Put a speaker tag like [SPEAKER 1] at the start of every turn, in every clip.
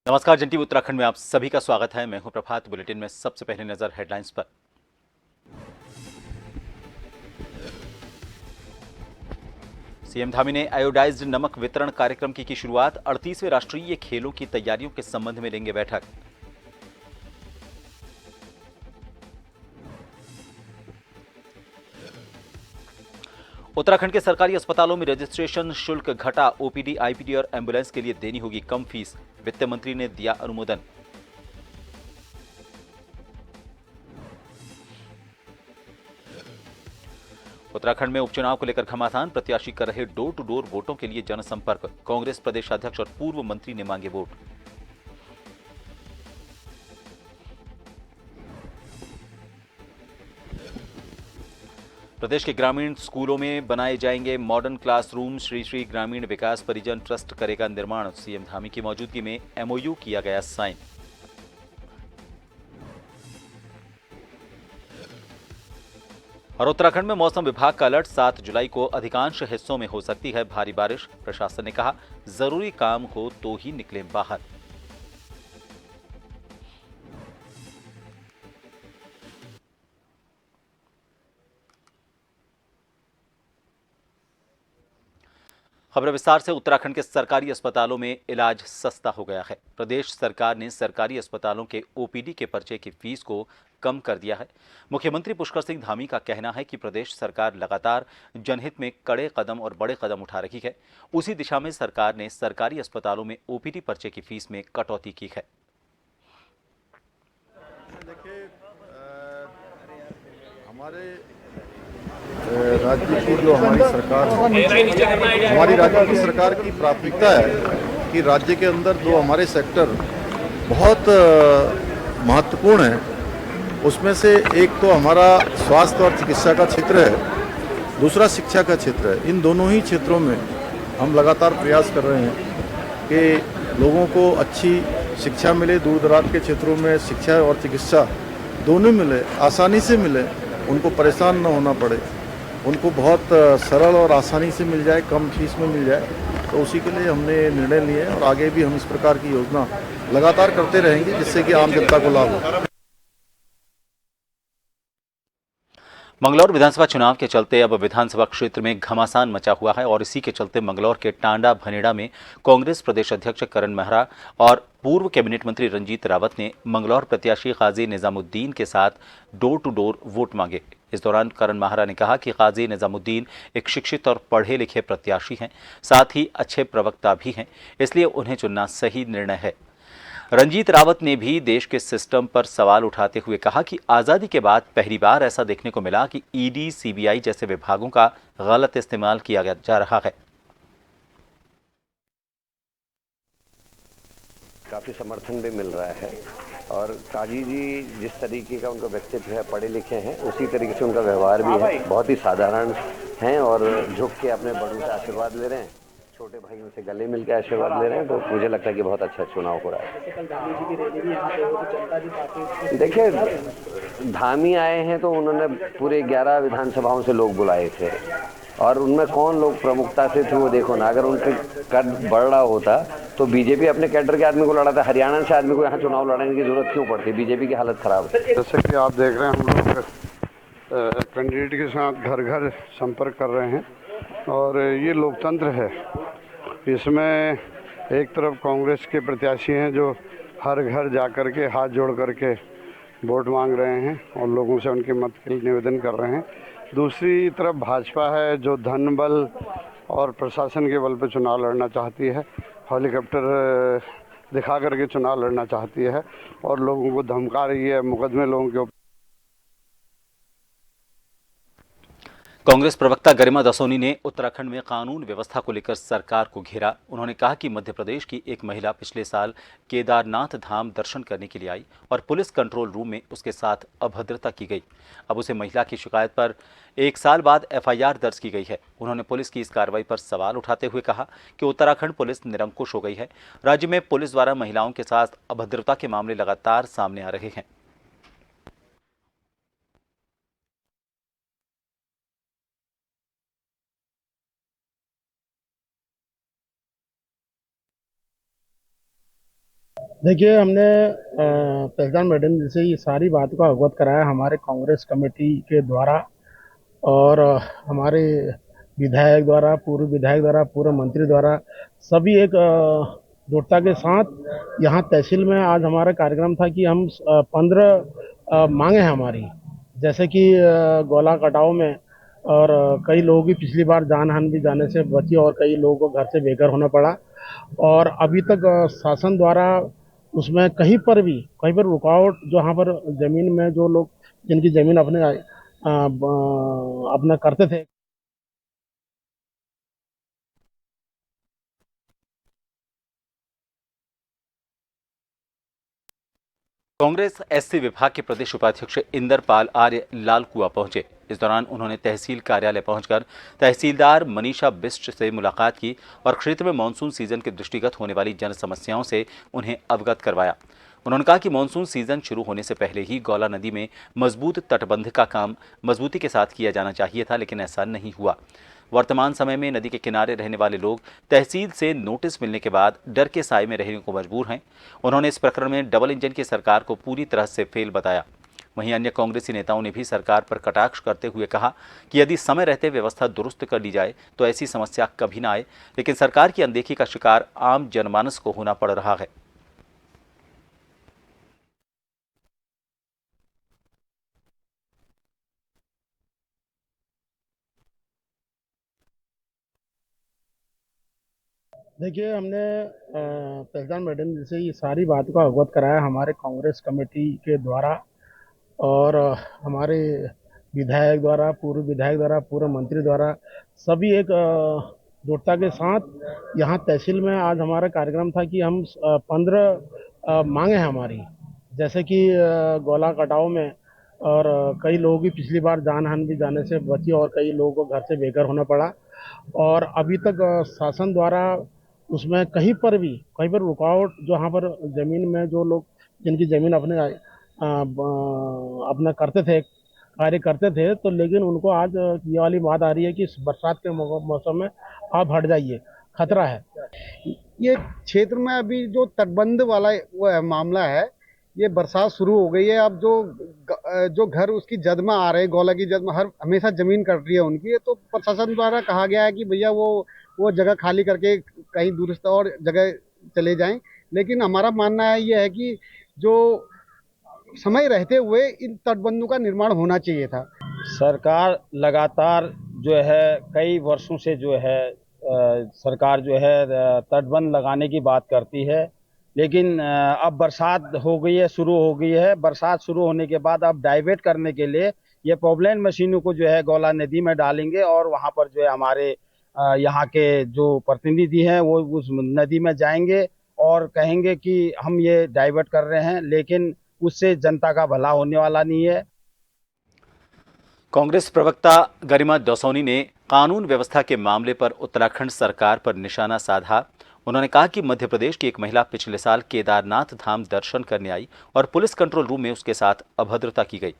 [SPEAKER 1] नमस्कार। जंटी उत्तराखंड में आप सभी का स्वागत है। मैं हूं प्रभात। बुलेटिन में सबसे पहले नजर हेडलाइंस पर। सीएम धामी ने आयोडाइज्ड नमक वितरण कार्यक्रम की शुरुआत। 38वें राष्ट्रीय खेलों की तैयारियों के संबंध में लेंगे बैठक। उत्तराखंड के सरकारी अस्पतालों में रजिस्ट्रेशन शुल्क घटा। ओपीडी, आईपीडी और एम्बुलेंस के लिए देनी होगी कम फीस। वित्त मंत्री ने दिया अनुमोदन। उत्तराखंड में उपचुनाव को लेकर घमासान। प्रत्याशी कर रहे डोर टू डोर वोटों के लिए जनसंपर्क। कांग्रेस प्रदेशाध्यक्ष और पूर्व मंत्री ने मांगे वोट। प्रदेश के ग्रामीण स्कूलों में बनाए जाएंगे मॉडर्न क्लासरूम। श्री श्री ग्रामीण विकास परिजन ट्रस्ट करेगा निर्माण। सीएम धामी की मौजूदगी में एमओयू किया गया साइन। और उत्तराखंड में मौसम विभाग का अलर्ट। 7 जुलाई को अधिकांश हिस्सों में हो सकती है भारी बारिश। प्रशासन ने कहा जरूरी काम हो तो ही निकलें बाहर। खबर विस्तार से। उत्तराखंड के सरकारी अस्पतालों में इलाज सस्ता हो गया है। प्रदेश सरकार ने सरकारी अस्पतालों के ओपीडी के पर्चे की फीस को कम कर दिया है। मुख्यमंत्री पुष्कर सिंह धामी का कहना है कि प्रदेश सरकार लगातार जनहित में कड़े कदम और बड़े कदम उठा रही है। उसी दिशा में सरकार ने सरकारी अस्पतालों में ओपीडी पर्चे की फीस में कटौती की है।
[SPEAKER 2] देखिए, हमारे राज्य की जो हमारी राज्य की सरकार की प्राथमिकता है कि राज्य के अंदर जो हमारे सेक्टर बहुत महत्वपूर्ण है, उसमें से एक तो हमारा स्वास्थ्य और चिकित्सा का क्षेत्र है, दूसरा शिक्षा का क्षेत्र है। इन दोनों ही क्षेत्रों में हम लगातार प्रयास कर रहे हैं कि लोगों को अच्छी शिक्षा मिले, दूर दराज के क्षेत्रों में शिक्षा और चिकित्सा दोनों मिले, आसानी से मिले, उनको परेशान न होना पड़े, उनको बहुत सरल और आसानी से मिल जाए, कम फीस में मिल जाए। तो उसी के लिए हमने निर्णय लिए और आगे भी हम इस प्रकार की योजना लगातार करते रहेंगे जिससे कि आम जनता को लाभ हो।
[SPEAKER 1] मंगलौर विधानसभा चुनाव के चलते अब विधानसभा क्षेत्र में घमासान मचा हुआ है और इसी के चलते मंगलौर के टांडा भनेड़ा में कांग्रेस प्रदेश अध्यक्ष करण मेहरा और पूर्व कैबिनेट मंत्री रंजीत रावत ने मंगलौर प्रत्याशी काजी निजामुद्दीन के साथ डोर टू डोर वोट मांगे। इस दौरान करण मेहरा ने कहा कि काजी निजामुद्दीन एक शिक्षित और पढ़े लिखे प्रत्याशी हैं, साथ ही अच्छे प्रवक्ता भी हैं, इसलिए उन्हें चुनना सही निर्णय है। रंजीत रावत ने भी देश के सिस्टम पर सवाल उठाते हुए कहा कि आजादी के बाद पहली बार ऐसा देखने को मिला कि ईडी, सीबीआई जैसे विभागों का गलत इस्तेमाल किया जा रहा है।
[SPEAKER 3] काफ़ी समर्थन भी मिल रहा है और काजी जी जिस तरीके का उनका व्यक्तित्व है, पढ़े लिखे हैं, उसी तरीके से उनका व्यवहार भी है, बहुत ही साधारण हैं और झुक के अपने बड़ों से आशीर्वाद ले रहे हैं, छोटे भाइयों से गले मिल के आशीर्वाद ले रहे हैं। तो मुझे लगता है कि बहुत अच्छा चुनाव हो रहा है। देखिए, धामी आए हैं तो उन्होंने पूरे 11 विधानसभाओं से लोग बुलाए थे और उनमें कौन लोग प्रमुखता से थे वो देखो ना। अगर उनका कद बढ़ रहा होता तो बीजेपी अपने कैडर के आदमी को लड़ाता, हरियाणा से आदमी को यहाँ चुनाव लड़ाने की जरूरत क्यों पड़ती? बीजेपी की हालत खराब है।
[SPEAKER 4] जैसे कि आप देख रहे हैं, हम लोग कैंडिडेट के साथ घर घर संपर्क कर रहे हैं और ये लोकतंत्र है। इसमें एक तरफ कांग्रेस के प्रत्याशी हैं जो हर घर जा कर के हाथ जोड़ करके वोट मांग रहे हैं और लोगों से उनके मत के लिए निवेदन कर रहे हैं। दूसरी तरफ भाजपा है जो धन बल और प्रशासन के बल पर चुनाव लड़ना चाहती है, हेलीकॉप्टर दिखा करके चुनाव लड़ना चाहती है और लोगों को धमका रही है, मुकदमे लोगों के ऊपर।
[SPEAKER 1] कांग्रेस प्रवक्ता गरिमा दसोनी ने उत्तराखंड में कानून व्यवस्था को लेकर सरकार को घेरा। उन्होंने कहा कि मध्य प्रदेश की एक महिला पिछले साल केदारनाथ धाम दर्शन करने के लिए आई और पुलिस कंट्रोल रूम में उसके साथ अभद्रता की गई। अब उसे महिला की शिकायत पर 1 साल बाद एफआईआर दर्ज की गई है। उन्होंने पुलिस की इस कार्रवाई पर सवाल उठाते हुए कहा कि उत्तराखंड पुलिस निरंकुश हो गई है। राज्य में पुलिस द्वारा महिलाओं के साथ अभद्रता के मामले लगातार सामने आ रहे हैं।
[SPEAKER 5] देखिए, हमने पहचान मैडम जी से ये सारी बात को अवगत कराया हमारे कांग्रेस कमेटी के द्वारा, और हमारे विधायक द्वारा, पूर्व विधायक द्वारा, पूर्व मंत्री द्वारा, सभी एक दृढ़ता के साथ यहाँ तहसील में आज हमारा कार्यक्रम था कि हम 15 मांगे हैं हमारी, जैसे कि गोला कटाव में, और कई लोगों की पिछली बार जान हानि भी जाने से बची और कई लोगों को घर से बेघर होना पड़ा, और अभी तक शासन द्वारा उसमें कहीं पर रुकावट, जहाँ पर जमीन में जो लोग जिनकी जमीन अपना करते थे।
[SPEAKER 1] कांग्रेस एससी विभाग के प्रदेश उपाध्यक्ष इंदरपाल आर्य लालकुआ पहुंचे। इस दौरान उन्होंने तहसील कार्यालय पहुंचकर तहसीलदार मनीषा बिष्ट से मुलाकात की और क्षेत्र में मानसून सीजन के दृष्टिगत होने वाली जन समस्याओं से उन्हें अवगत करवाया। उन्होंने कहा कि मानसून सीजन शुरू होने से पहले ही गौला नदी में मजबूत तटबंध का काम मजबूती के साथ किया जाना चाहिए था, लेकिन ऐसा नहीं हुआ। वर्तमान समय में नदी के किनारे रहने वाले लोग तहसील से नोटिस मिलने के बाद डर के साए में रहने को मजबूर हैं। उन्होंने इस प्रकरण में डबल इंजन की सरकार को पूरी तरह से फेल बताया। वहीं अन्य कांग्रेसी नेताओं ने भी सरकार पर कटाक्ष करते हुए कहा कि यदि समय रहते व्यवस्था दुरुस्त कर ली जाए तो ऐसी समस्या कभी ना आए, लेकिन सरकार की अनदेखी का शिकार आम जनमानस को होना पड़ रहा है।
[SPEAKER 5] देखिए, हमने पहचान मैडम जी से ये सारी बात को अवगत कराया हमारे कांग्रेस कमेटी के द्वारा, और हमारे विधायक द्वारा, पूर्व विधायक द्वारा, पूर्व मंत्री द्वारा, सभी एक दृढ़ता के साथ यहाँ तहसील में आज हमारा कार्यक्रम था कि हम 15 मांगे हैं हमारी, जैसे कि गोला कटाव में, और कई लोगों की पिछली बार जान हानि भी जाने से बची और कई लोगों को घर से बेघर होना पड़ा, और अभी तक शासन द्वारा उसमें कहीं पर रुकावट, जहाँ पर जमीन में जो लोग जिनकी जमीन अपना करते थे, कार्य करते थे, तो लेकिन उनको आज ये वाली बात आ रही है कि इस बरसात के मौसम में आप हट जाइए, खतरा है।
[SPEAKER 6] ये क्षेत्र में अभी जो तटबंध वाला वो है मामला है, ये बरसात शुरू हो गई है। अब जो घर उसकी जद में आ रहे हैं, गौला की जद में हर हमेशा जमीन कट रही है उनकी, तो प्रशासन द्वारा कहा गया है कि भैया वो जगह खाली करके कहीं दूर और जगह चले जाएं। लेकिन हमारा मानना है ये है कि जो समय रहते हुए इन तटबंधों का निर्माण होना चाहिए था।
[SPEAKER 7] सरकार लगातार जो है कई वर्षों से जो है सरकार जो है तटबंध लगाने की बात करती है, लेकिन अब बरसात हो गई है, शुरू हो गई है। बरसात शुरू होने के बाद अब डाइवर्ट करने के लिए ये पॉपलाइन मशीनों को जो है गौला नदी में डालेंगे और वहाँ पर जो है हमारे यहाँ के जो प्रतिनिधि हैं वो उस नदी में जाएंगे और कहेंगे कि हम ये डाइवर्ट कर रहे हैं, लेकिन उससे जनता का भला होने वाला नहीं है।
[SPEAKER 1] कांग्रेस प्रवक्ता गरिमा दौसौनी ने कानून व्यवस्था के मामले पर उत्तराखंड सरकार पर निशाना साधा। उन्होंने कहा कि मध्य प्रदेश की एक महिला पिछले साल केदारनाथ धाम दर्शन करने आई और पुलिस कंट्रोल रूम में उसके साथ अभद्रता की गई।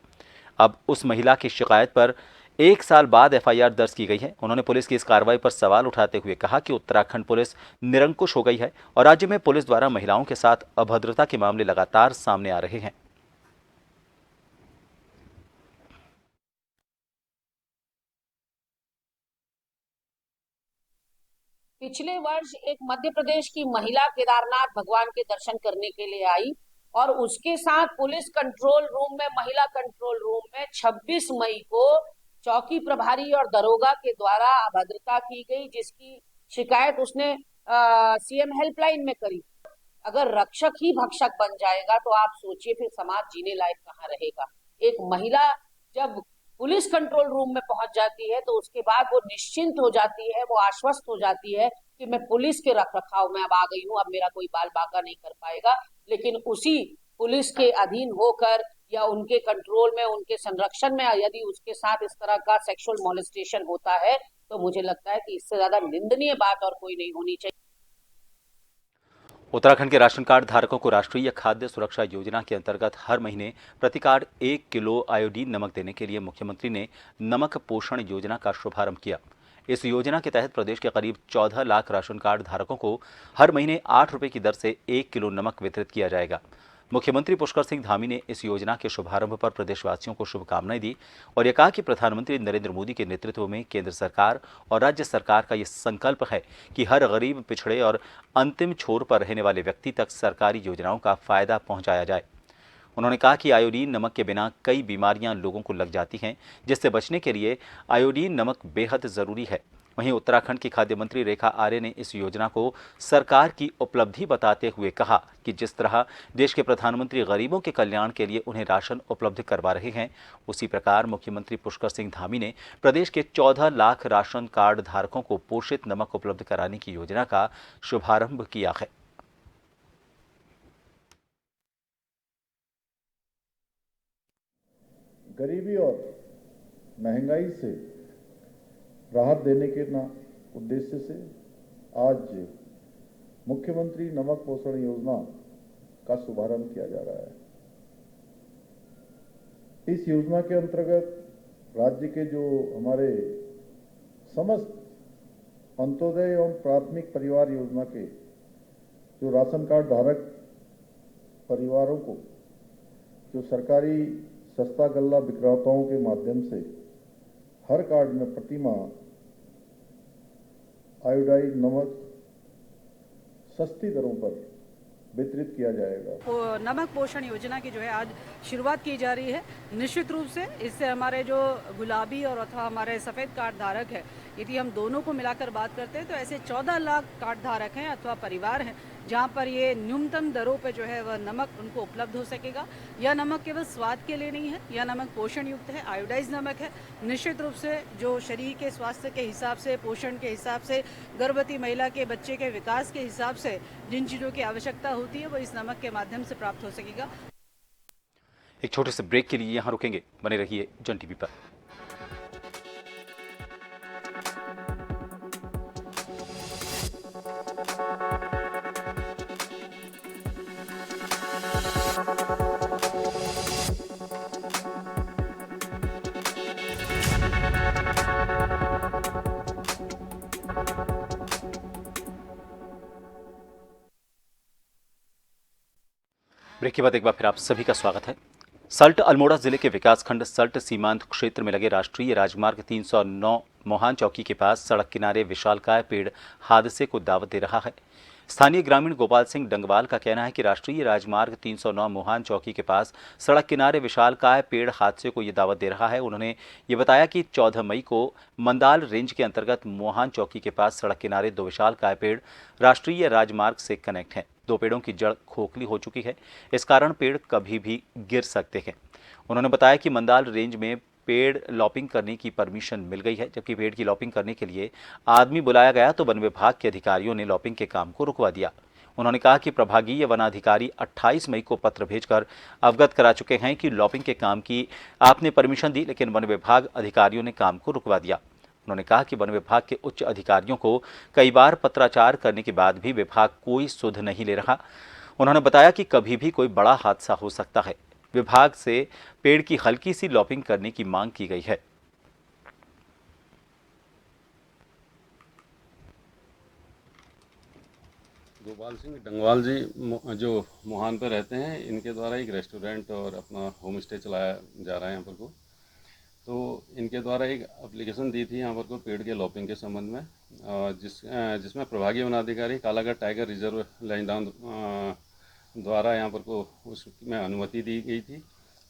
[SPEAKER 1] अब उस महिला की शिकायत पर 1 साल बाद एफआईआर दर्ज की गई है। उन्होंने पुलिस की इस कार्रवाई पर सवाल उठाते हुए कहा कि उत्तराखंड पुलिस निरंकुश हो गई है और राज्य में पुलिस द्वारा महिलाओं के साथ अभद्रता के मामले लगातार सामने आ रहे हैं।
[SPEAKER 8] पिछले वर्ष एक मध्य प्रदेश की महिला केदारनाथ भगवान के दर्शन करने के लिए आई और उसके साथ पुलिस कंट्रोल रूम में, महिला कंट्रोल रूम में 26 मई को चौकी प्रभारी और दरोगा के द्वारा अभद्रता की गई, जिसकी शिकायत उसने सीएम हेल्पलाइन में करी। अगर रक्षक ही भक्षक बन जाएगा तो आप सोचिए फिर समाज जीने लायक कहाँ रहेगा। एक महिला जब पुलिस कंट्रोल रूम में पहुंच जाती है तो उसके बाद वो निश्चिंत हो जाती है, वो आश्वस्त हो जाती है कि मैं पुलिस के रख रखाव में अब आ गई हूं, अब मेरा कोई बाल बाका नहीं कर पाएगा। लेकिन उसी पुलिस के अधीन होकर या उनके कंट्रोल में, उनके संरक्षण में यदि उसके साथ इस तरह का सेक्सुअल मॉलेस्टेशन होता है तो मुझे लगता है कि इससे ज्यादा निंदनीय बात और कोई नहीं होनी चाहिए।
[SPEAKER 1] उत्तराखंड के राशन कार्ड धारकों को राष्ट्रीय खाद्य सुरक्षा योजना के अंतर्गत हर महीने प्रति कार्ड 1 किलो आयोडीन नमक देने के लिए मुख्यमंत्री ने नमक पोषण योजना का शुभारंभ किया। इस योजना के तहत प्रदेश के करीब 14 लाख राशन कार्ड धारकों को हर महीने 8 रुपए की दर से 1 किलो नमक वितरित किया जाएगा। मुख्यमंत्री पुष्कर सिंह धामी ने इस योजना के शुभारंभ पर प्रदेशवासियों को शुभकामनाएं दी और यह कहा कि प्रधानमंत्री नरेंद्र मोदी के नेतृत्व में केंद्र सरकार और राज्य सरकार का यह संकल्प है कि हर गरीब, पिछड़े और अंतिम छोर पर रहने वाले व्यक्ति तक सरकारी योजनाओं का फायदा पहुंचाया जाए। उन्होंने कहा कि आयोडीन नमक के बिना कई बीमारियां लोगों को लग जाती हैं, जिससे बचने के लिए आयोडीन नमक बेहद जरूरी है। वहीं उत्तराखंड की खाद्य मंत्री रेखा आर्य ने इस योजना को सरकार की उपलब्धि बताते हुए कहा कि जिस तरह देश के प्रधानमंत्री गरीबों के कल्याण के लिए उन्हें राशन उपलब्ध करवा रहे हैं, उसी प्रकार मुख्यमंत्री पुष्कर सिंह धामी ने प्रदेश के 14 लाख राशन कार्ड धारकों को पोषित नमक उपलब्ध कराने की योजना का शुभारंभ किया है।
[SPEAKER 2] गरीबी और महंगाई से राहत देने के उद्देश्य से आज मुख्यमंत्री नमक पोषण योजना का शुभारंभ किया जा रहा है। इस योजना के अंतर्गत राज्य के जो हमारे समस्त अंत्योदय एवं प्राथमिक परिवार योजना के जो राशन कार्ड धारक परिवारों को जो सरकारी सस्ता गल्ला विक्रेताओं के माध्यम से हर कार्ड में प्रति माह आयोडाइड नमक सस्ती दरों पर वितरित किया जाएगा।
[SPEAKER 9] नमक पोषण योजना की जो है आज शुरुआत की जा रही है। निश्चित रूप से इससे हमारे जो गुलाबी और अथवा हमारे सफ़ेद कार्ड धारक है, यदि हम दोनों को मिलाकर बात करते हैं तो ऐसे 14 लाख कार्ड धारक हैं अथवा परिवार हैं जहां पर ये न्यूनतम दरों पे जो है वह नमक उनको उपलब्ध हो सकेगा। यह नमक केवल स्वाद के लिए नहीं है, यह नमक पोषण युक्त है, आयोडाइज नमक है। निश्चित रूप से जो शरीर के स्वास्थ्य के हिसाब से, पोषण के हिसाब से, गर्भवती महिला के बच्चे के विकास के हिसाब से जिन चीज़ों की आवश्यकता होती है वो इस नमक के माध्यम से प्राप्त हो सकेगा।
[SPEAKER 1] एक छोटे से ब्रेक के लिए यहाँ रुकेंगे, बने रहिए जन टीवी पर। ब्रेक के बाद एक बार फिर आप सभी का स्वागत है। सल्ट अल्मोड़ा जिले के विकासखंड सल्ट सीमांत क्षेत्र में लगे राष्ट्रीय राजमार्ग 309 मोहान चौकी के पास सड़क किनारे विशालकाय पेड़ हादसे को दावत दे रहा है। स्थानीय ग्रामीण गोपाल सिंह डंगवाल का कहना है कि राष्ट्रीय राजमार्ग 309 मोहान चौकी के पास सड़क किनारे विशालकाय पेड़ हादसे को ये दावत दे रहा है। उन्होंने ये बताया कि 14 मई को मंदाल रेंज के अंतर्गत मोहान चौकी के पास सड़क किनारे 2 विशालकाय पेड़ राष्ट्रीय राजमार्ग से कनेक्ट हैं। 2 पेड़ों की जड़ खोखली हो चुकी है, इस कारण पेड़ कभी भी गिर सकते हैं। उन्होंने बताया कि मंदाल रेंज में पेड़ लॉपिंग करने की परमिशन मिल गई है, जबकि पेड़ की लॉपिंग करने के लिए आदमी बुलाया गया तो वन विभाग के अधिकारियों ने लॉपिंग के काम को रुकवा दिया। उन्होंने कहा कि प्रभागीय वनाधिकारी 28 मई को पत्र भेजकर अवगत करा चुके हैं कि लॉपिंग के काम की आपने परमिशन दी, लेकिन वन विभाग अधिकारियों ने काम को रुकवा दिया। उन्होंने कहा कि वन विभाग के उच्च अधिकारियों को कई बार पत्राचार करने के बाद भी विभाग कोई सुध नहीं ले रहा। उन्होंने बताया कि कभी भी कोई बड़ा हादसा हो सकता है। विभाग से पेड़ की हल्की सी लॉपिंग करने की मांग की गई है।
[SPEAKER 10] गोपाल सिंह डंगवाल जी जो मोहान पर रहते हैं, इनके द्वारा एक रेस्टोरेंट और अपना होम स्टे चलाया जा रहा है यहाँ पर को। तो इनके द्वारा एक एप्लीकेशन दी थी यहाँ पर को पेड़ के लॉपिंग के संबंध में, जिसमें प्रभागीय वनाधिकारी कालागढ़ टाइगर रिजर्व लैंडडाउन द्वारा यहाँ पर को उसमें अनुमति दी गई थी।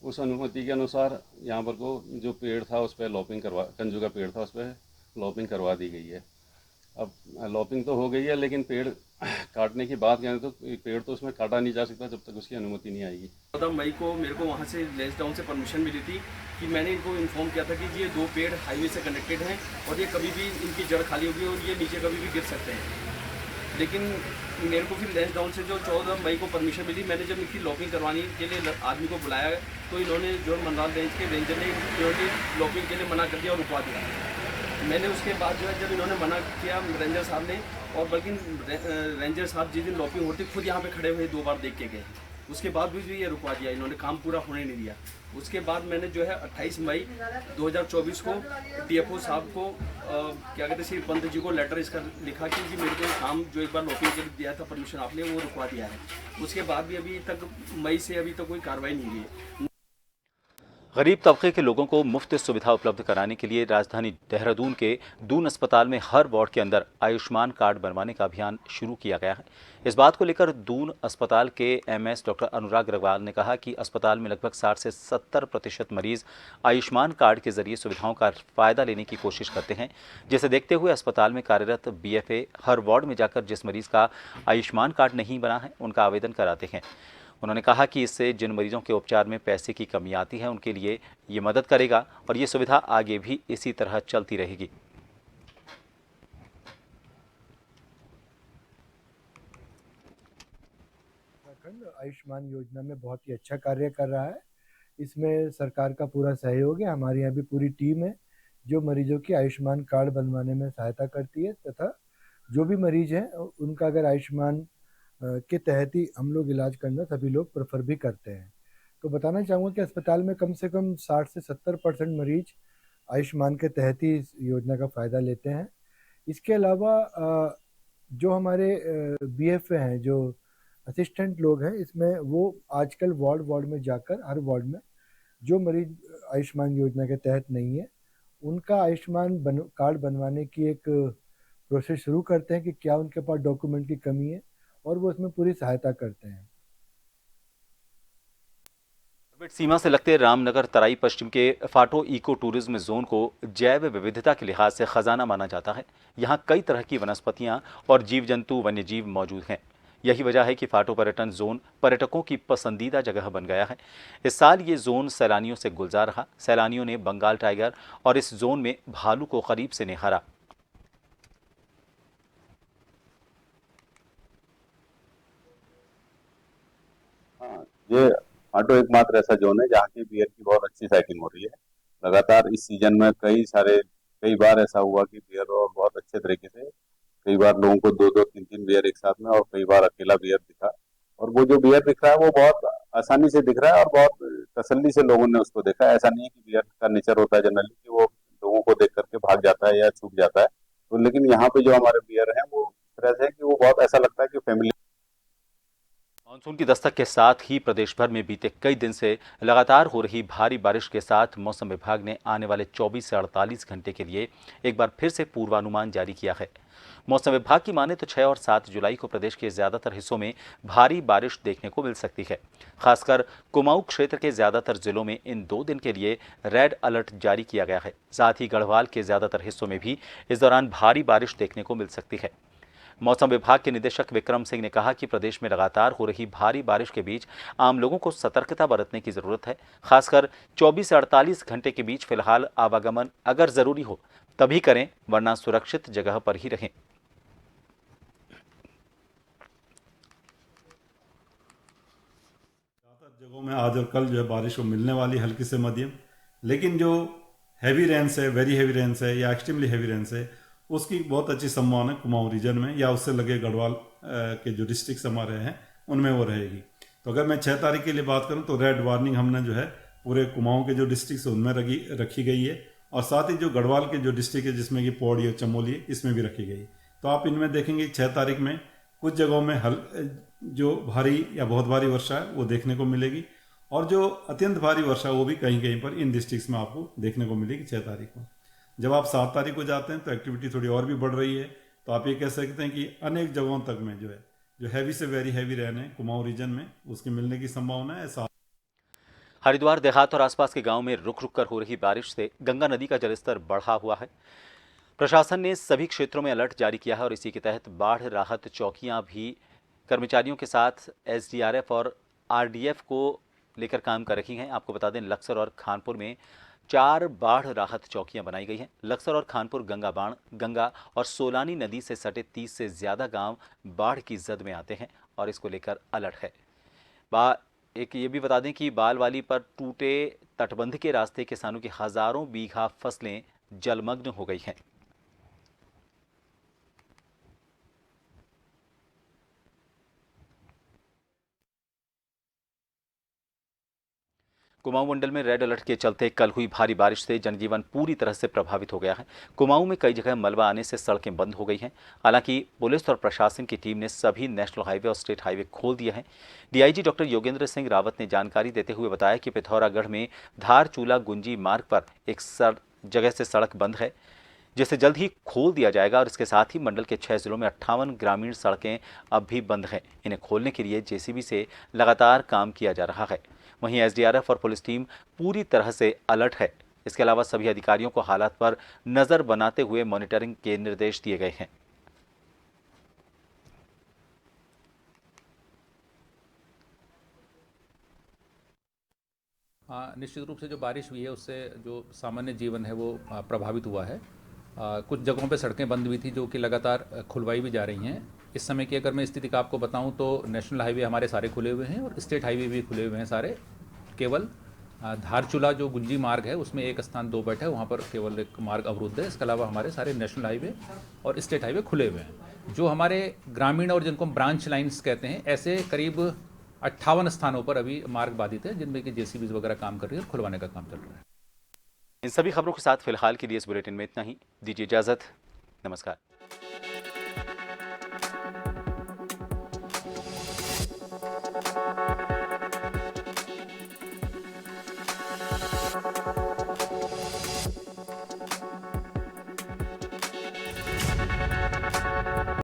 [SPEAKER 10] उस अनुमति के अनुसार यहाँ पर को जो पेड़ था उस पर लॉपिंग कंजू का पेड़ था उस पर लॉपिंग करवा दी गई है। अब लॉपिंग तो हो गई है, लेकिन पेड़ काटने की बात करें तो पेड़ तो उसमें काटा नहीं जा सकता जब तक उसकी अनुमति नहीं आएगी।
[SPEAKER 11] 14 मई को मेरे को वहाँ से लैंडडाउन से परमिशन मिली थी कि मैंने इनको इन्फॉर्म किया था कि ये 2 पेड़ हाईवे से कनेक्टेड हैं और ये कभी भी इनकी जड़ खाली होगी और ये नीचे कभी भी गिर सकते हैं। लेकिन मेरे को फिर लैंडडाउन से जो 14 मई को परमिशन मिली, मैंने जब इनकी लॉपिंग करवाने के लिए आदमी को बुलाया तो इन्होंने जो मंदाल रेंज के रेंजर ने लॉपिंग के लिए मना कर दिया और रुकवा दिया। मैंने उसके बाद जो है जब इन्होंने मना किया रेंजर साहब ने, और बल्कि रेंजर साहब जिस दिन लॉपिंग होती खुद यहाँ पे खड़े हुए 2 बार देख के गए। उसके बाद भी ये रुकवा दिया, इन्होंने काम पूरा होने नहीं दिया। उसके बाद मैंने जो है 28 मई 2024 को DFO साहब को क्या कहते हैं श्री पंत जी को लेटर इसका लिखा कि मेरे को काम जो एक बार लॉकिंग के लिए दिया था परमिशन आपने, वो रुकवा दिया है। उसके बाद भी अभी तक मई से अभी तक कोई कार्रवाई नहीं हुई है।
[SPEAKER 1] गरीब तबके के लोगों को मुफ्त सुविधा उपलब्ध कराने के लिए राजधानी देहरादून के दून अस्पताल में हर वार्ड के अंदर आयुष्मान कार्ड बनवाने का अभियान शुरू किया गया है। इस बात को लेकर दून अस्पताल के MS डॉक्टर अनुराग अग्रवाल ने कहा कि अस्पताल में लगभग 60 से 70% मरीज आयुष्मान कार्ड के जरिए सुविधाओं का फायदा लेने की कोशिश करते हैं, जिसे देखते हुए अस्पताल में कार्यरत BFA हर वार्ड में जाकर जिस मरीज का आयुष्मान कार्ड नहीं बना है उनका आवेदन कराते हैं। उन्होंने कहा कि इससे जिन मरीजों के उपचार में पैसे की कमी आती है उनके लिए ये मदद करेगा और ये सुविधा आगे भी इसी तरह चलती रहेगी।
[SPEAKER 12] आयुष्मान योजना में बहुत ही अच्छा कार्य कर रहा है। इसमें सरकार का पूरा सहयोग है। हमारे यहाँ भी पूरी टीम है जो मरीजों की आयुष्मान कार्ड बनवाने में सहायता करती है, तथा जो भी मरीज हैं उनका अगर आयुष्मान के तहत ही हम लोग इलाज करना सभी लोग प्रेफर भी करते हैं। तो बताना चाहूँगा कि अस्पताल में कम से कम 60 से 70% मरीज आयुष्मान के तहत ही इस योजना का फ़ायदा लेते हैं। इसके अलावा जो हमारे BFA हैं, जो असिस्टेंट लोग हैं, इसमें वो आजकल वार्ड में जाकर हर वार्ड में जो मरीज आयुष्मान योजना के तहत नहीं है उनका आयुष्मान कार्ड बनवाने की एक प्रोसेस शुरू करते हैं कि क्या उनके पास डॉक्यूमेंट की कमी है, और वो उसमें पूरी सहायता करते हैं।
[SPEAKER 1] सीमा से लगते रामनगर तराई पश्चिम के फाटो इको टूरिज्म जोन को जैव विविधता के लिहाज से खजाना माना जाता है। यहाँ कई तरह की वनस्पतियाँ और जीव जंतु वन्य जीव मौजूद हैं। यही वजह है कि फाटो पर्यटन जोन पर्यटकों की पसंदीदा जगह बन गया है। इस साल ये जोन सैलानियों से गुलजार रहा। सैलानियों ने बंगाल टाइगर और इस जोन में भालू को करीब से निहारा।
[SPEAKER 13] ये फाटो एकमात्र ऐसा जोन है जहाँ की बियर की बहुत अच्छी साइटिंग हो रही है। लगातार इस सीजन में कई बार ऐसा हुआ कि बियर और बहुत अच्छे तरीके से कई बार लोगों को 2-2, 3-3 बियर एक साथ में, और कई बार अकेला बियर दिखा। और वो जो बियर दिख रहा है वो बहुत आसानी से दिख रहा है और बहुत तसल्ली से लोगों ने उसको देखा है। ऐसा नहीं है कि बियर का नेचर होता है जनरली कि वो लोगों को देख करके भाग जाता है या छूट जाता है। तो लेकिन यहाँ पे जो हमारे बियर है वो इस तरह से है कि वो बहुत ऐसा लगता है कि फैमिली।
[SPEAKER 1] मानसून की दस्तक के साथ ही प्रदेश भर में बीते कई दिन से लगातार हो रही भारी बारिश के साथ मौसम विभाग ने आने वाले 24 से 48 घंटे के लिए एक बार फिर से पूर्वानुमान जारी किया है। मौसम विभाग की माने तो 6 और 7 जुलाई को प्रदेश के ज्यादातर हिस्सों में भारी बारिश देखने को मिल सकती है। खासकर कुमाऊं क्षेत्र के ज्यादातर जिलों में इन 2 दिन के लिए रेड अलर्ट जारी किया गया है। साथ ही गढ़वाल के ज्यादातर हिस्सों में भी इस दौरान भारी बारिश देखने को मिल सकती है। मौसम विभाग के निदेशक विक्रम सिंह ने कहा कि प्रदेश में लगातार हो रही भारी बारिश के बीच आम लोगों को सतर्कता बरतने की जरूरत है। खासकर 24 से 48 घंटे के बीच फिलहाल आवागमन अगर जरूरी हो तभी करें, वरना सुरक्षित जगह पर ही रहें।
[SPEAKER 14] जगहों में आज और कल जो है बारिश को मिलने वाली हल्की से मध्यम, लेकिन जो हैवी रेन्स है, वेरी हैवी रेन्स है या एक्सट्रीमली हैवी रेन्स है, उसकी बहुत अच्छी संभावना है कुमाऊं रीजन में या उससे लगे गढ़वाल के जो डिस्ट्रिक्ट हमारे हैं उनमें वो रहेगी। तो अगर मैं 6 तारीख के लिए बात करूं तो रेड वार्निंग हमने जो है पूरे कुमाऊं के जो डिस्ट्रिक्ट है उनमें रखी गई है, और साथ ही जो गढ़वाल के जो डिस्ट्रिक्ट है जिसमें कि पौड़ी और चमोली है इसमें भी रखी गई। तो आप इनमें देखेंगे 6 तारीख में कुछ जगहों में जो भारी या बहुत भारी वर्षा है वो देखने को मिलेगी, और जो अत्यंत भारी वर्षा वो भी कहीं कहीं पर इन डिस्ट्रिक्ट्स में आपको देखने को मिलेगी 6 तारीख को। जब आप 7 तारीख को जाते हैं तो एक्टिविटी थोड़ी और भी बढ़ रही है। तो आप ये कह सकते हैं कि अनेक जगहों तक में जो है जो हैवी से वेरी हैवी रेन है कुमाऊं रीजन में उसके मिलने की संभावना है।
[SPEAKER 1] हरिद्वार देहात और आसपास के गांव में रुक रुक कर हो रही बारिश से गंगा नदी का जलस्तर बढ़ा हुआ है। प्रशासन ने सभी क्षेत्रों में अलर्ट जारी किया है और इसी के तहत बाढ़ राहत चौकियां भी कर्मचारियों के साथ SDRF और RDF को लेकर काम कर रही हैं। आपको बता दें, लक्सर और खानपुर में 4 बाढ़ राहत चौकियां बनाई गई हैं। लक्सर और खानपुर गंगा और सोलानी नदी से सटे 30 से ज्यादा गांव बाढ़ की जद में आते हैं और इसको लेकर अलर्ट है। एक ये भी बता दें कि बालवाली पर टूटे तटबंध के रास्ते किसानों की हजारों बीघा फसलें जलमग्न हो गई हैं। कुमाऊं मंडल में रेड अलर्ट के चलते कल हुई भारी बारिश से जनजीवन पूरी तरह से प्रभावित हो गया है। कुमाऊं में कई जगह मलबा आने से सड़कें बंद हो गई हैं। हालांकि पुलिस और प्रशासन की टीम ने सभी नेशनल हाईवे और स्टेट हाईवे खोल दिए हैं। डीआईजी डॉक्टर योगेंद्र सिंह रावत ने जानकारी देते हुए बताया कि पिथौरागढ़ में धारचूला गुंजी मार्ग पर एक जगह से सड़क बंद है, जिसे जल्द ही खोल दिया जाएगा और इसके साथ ही मंडल के 6 जिलों में 58 ग्रामीण सड़कें अब भी बंद हैं। इन्हें खोलने के लिए जेसीबी से लगातार काम किया जा रहा है। वहीं एसडीआरएफ और पुलिस टीम पूरी तरह से अलर्ट है। इसके अलावा सभी अधिकारियों को हालात पर नजर बनाते हुए मॉनिटरिंग के निर्देश दिए गए हैं।
[SPEAKER 15] निश्चित रूप से जो बारिश हुई है उससे जो सामान्य जीवन है वो प्रभावित हुआ है। कुछ जगहों पे सड़कें बंद हुई थी जो कि लगातार खुलवाई भी जा रही हैं। इस समय की अगर मैं स्थिति का आपको बताऊं तो नेशनल हाईवे हमारे सारे खुले हुए हैं और स्टेट हाईवे भी खुले हुए हैं सारे। केवल धारचूला जो गुंजी मार्ग है उसमें एक स्थान 2 बैठ है, वहाँ पर केवल एक मार्ग अवरुद्ध है। इसके अलावा हमारे सारे नेशनल हाईवे और स्टेट हाईवे खुले हुए हैं। जो हमारे ग्रामीण और जिनको हम ब्रांच लाइन्स कहते हैं, ऐसे करीब 58 स्थानों पर अभी मार्ग बाधित है, जिनमें कि जेसीबीज वगैरह काम कर रही है और खुलवाने का काम चल रहा है।
[SPEAKER 1] इन सभी खबरों के साथ फिलहाल के लिए इस बुलेटिन में इतना ही। दीजिए इजाजत। नमस्कार।